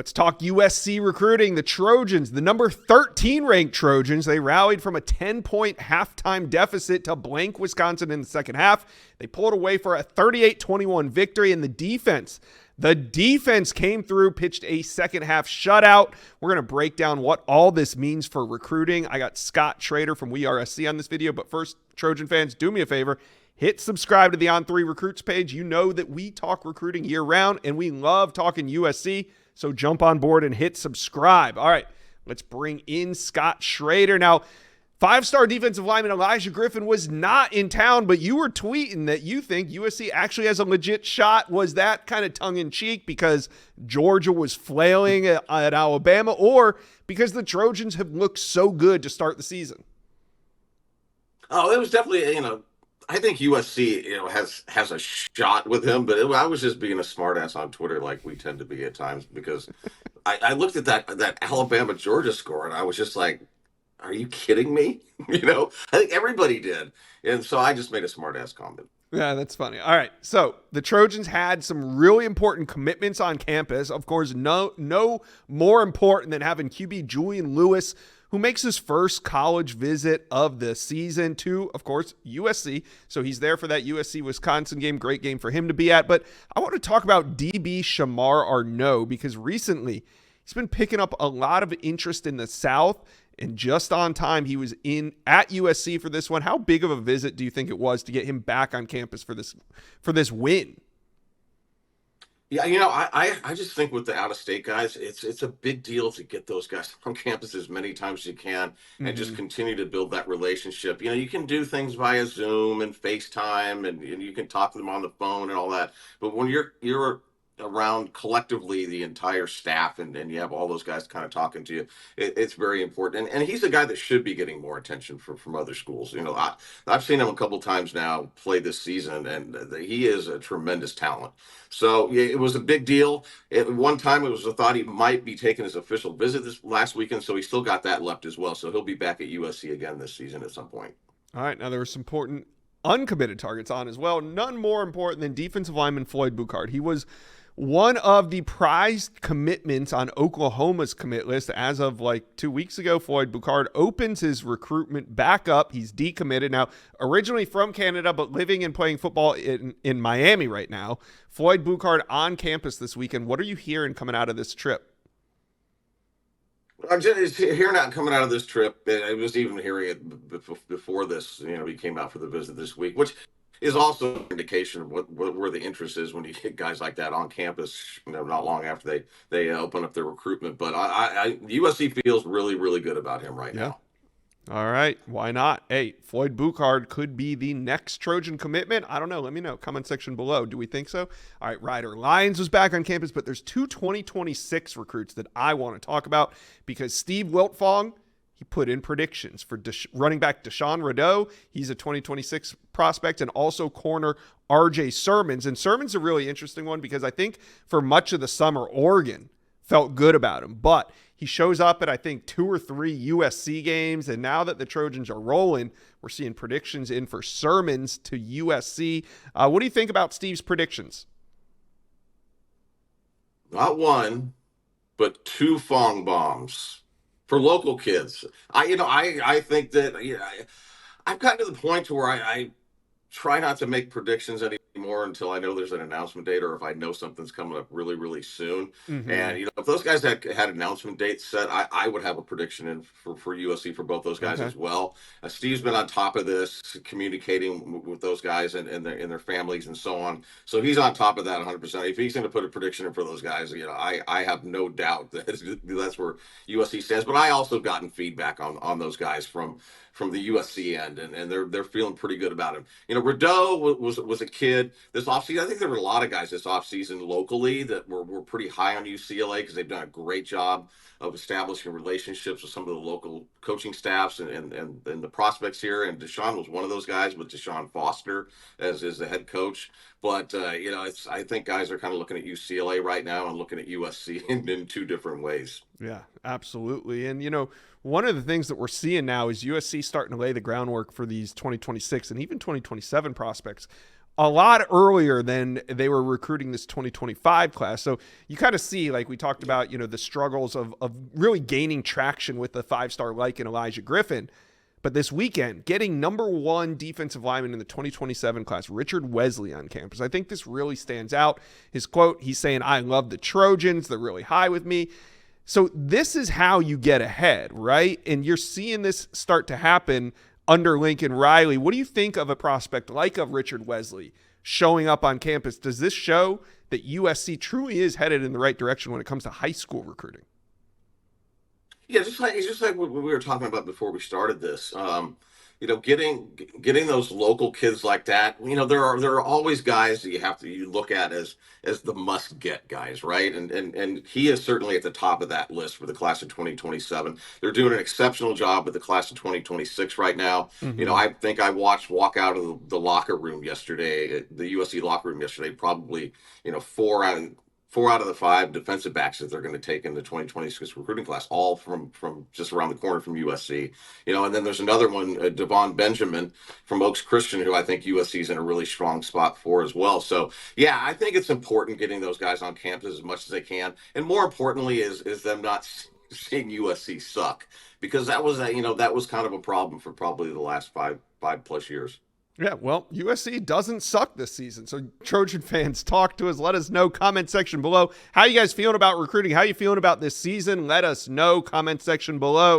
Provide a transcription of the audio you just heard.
Let's talk USC recruiting. The Trojans, the number 13 ranked Trojans, they rallied from a 10-point halftime deficit to blank Wisconsin in the second half. They pulled away for a 38-21 victory, and the defense came through, pitched a second half shutout. We're going to break down what all this means for recruiting. I got Scott Schrader from USC on this video, but first, Trojan fans, do me a favor. Hit subscribe to the On3 Recruits page. You know that we talk recruiting year-round, and we love talking USC. So jump on board and hit subscribe. All right, let's bring in Scott Schrader. Now, five-star defensive lineman Elijah Griffin was not in town, but you were tweeting that you think USC actually has a legit shot. Was that kind of tongue-in-cheek because Georgia was flailing at Alabama, or because the Trojans have looked so good to start the season? Oh, it was definitely, I think USC, has a shot with him, but I was just being a smartass on Twitter like we tend to be at times, because I looked at that Alabama-Georgia score and I was just like, are you kidding me? I think everybody did. And so I just made a smartass comment. Yeah, that's funny. All right, so the Trojans had some really important commitments on campus. Of course, no more important than having QB Julian Lewis, who makes his first college visit of the season to, of course, USC. So he's there for that USC-Wisconsin game. Great game for him to be at. But I want to talk about DB Shamar Arnaud, because recently he's been picking up a lot of interest in the South. And just on time, he was at USC for this one. How big of a visit do you think it was to get him back on campus for this win? Yeah, I just think with the out-of-state guys, it's a big deal to get those guys on campus as many times as you can and just continue to build that relationship. You can do things via Zoom and FaceTime, and you can talk to them on the phone and all that. But when you're around collectively the entire staff and you have all those guys kind of talking to you, it's very important. And he's a guy that should be getting more attention from other schools. I've seen him a couple times now play this season, and he is a tremendous talent. So yeah, it was a big deal. At one time, it was a thought he might be taking his official visit this last weekend, so he still got that left as well. So he'll be back at USC again this season at some point. All right, now there were some important uncommitted targets on as well. None more important than defensive lineman Floyd Buard. He was one of the prized commitments on Oklahoma's commit list as of like 2 weeks ago. Floyd Buard opens his recruitment back up. He's decommitted now, originally from Canada, but living and playing football in Miami right now. Floyd Buard on campus this weekend. What are you hearing coming out of this trip? I'm just hearing that coming out of this trip. I was even hearing it before this. He came out for the visit this week, which is also an indication of where the interest is when you get guys like that on campus, not long after they open up their recruitment. But USC feels really, really good about him right now. All right. Why not? Hey, Floyd Buard could be the next Trojan commitment. I don't know. Let me know. Comment section below. Do we think so? All right. Ryder Lyons was back on campus, but there's two 2026 recruits that I want to talk about, because Steve Wiltfong, he put in predictions for running back Deshaun Rideau. He's a 2026 prospect, and also corner RJ Sermons. And Sermons a really interesting one, because I think for much of the summer, Oregon felt good about him. But he shows up at, I think, 2 or 3 USC games. And now that the Trojans are rolling, we're seeing predictions in for Sermons to USC. What do you think about Steve's predictions? Not one, but 2 Fong bombs for local kids. I think that I've gotten to the point to where I try not to make predictions anymore until I know there's an announcement date, or if I know something's coming up really, really soon. And if those guys had announcement dates set, I would have a prediction in for USC for both those guys as well. Steve's been on top of this, communicating with those guys and their families and so on. So he's on top of that 100%. If he's going to put a prediction in for those guys, I have no doubt that that's where USC stands. But I also gotten feedback on those guys from the USC end, and they're feeling pretty good about him. Rideau was a kid this offseason. I think there were a lot of guys this offseason locally that were pretty high on UCLA, because they've done a great job of establishing relationships with some of the local coaching staffs and the prospects here. And Deshaun was one of those guys, with Deshaun Foster as the head coach. But I think guys are kind of looking at UCLA right now and looking at USC in 2 different ways. Yeah, absolutely. And one of the things that we're seeing now is USC starting to lay the groundwork for these 2026 and even 2027 prospects a lot earlier than they were recruiting this 2025 class. So you kind of see, like we talked about, the struggles of really gaining traction with the 5-star like in Elijah Griffin. But this weekend, getting number 1 defensive lineman in the 2027 class, Richard Wesley, on campus. I think this really stands out. His quote, he's saying, "I love the Trojans. They're really high with me." So this is how you get ahead, right? And you're seeing this start to happen under Lincoln Riley. What do you think of a prospect like of Richard Wesley showing up on campus? Does this show that USC truly is headed in the right direction when it comes to high school recruiting? Yeah, just like what we were talking about before we started this. Getting those local kids like that. There are always guys that you look at as the must get guys, right? And he is certainly at the top of that list for the class of 2027. They're doing an exceptional job with the class of 2026 right now. Mm-hmm. I think I watched walk out of the locker room yesterday, the USC locker room yesterday, probably four out of the 5 defensive backs that they're going to take in the 2026 recruiting class, all from just around the corner from USC. And then there's another one, Devon Benjamin from Oaks Christian, who I think USC is in a really strong spot for as well. So, yeah, I think it's important getting those guys on campus as much as they can. And more importantly is them not seeing USC suck, because that was kind of a problem for probably the last five plus years. Yeah, well, USC doesn't suck this season. So Trojan fans, talk to us. Let us know. Comment section below. How you guys feeling about recruiting? How you feeling about this season? Let us know. Comment section below.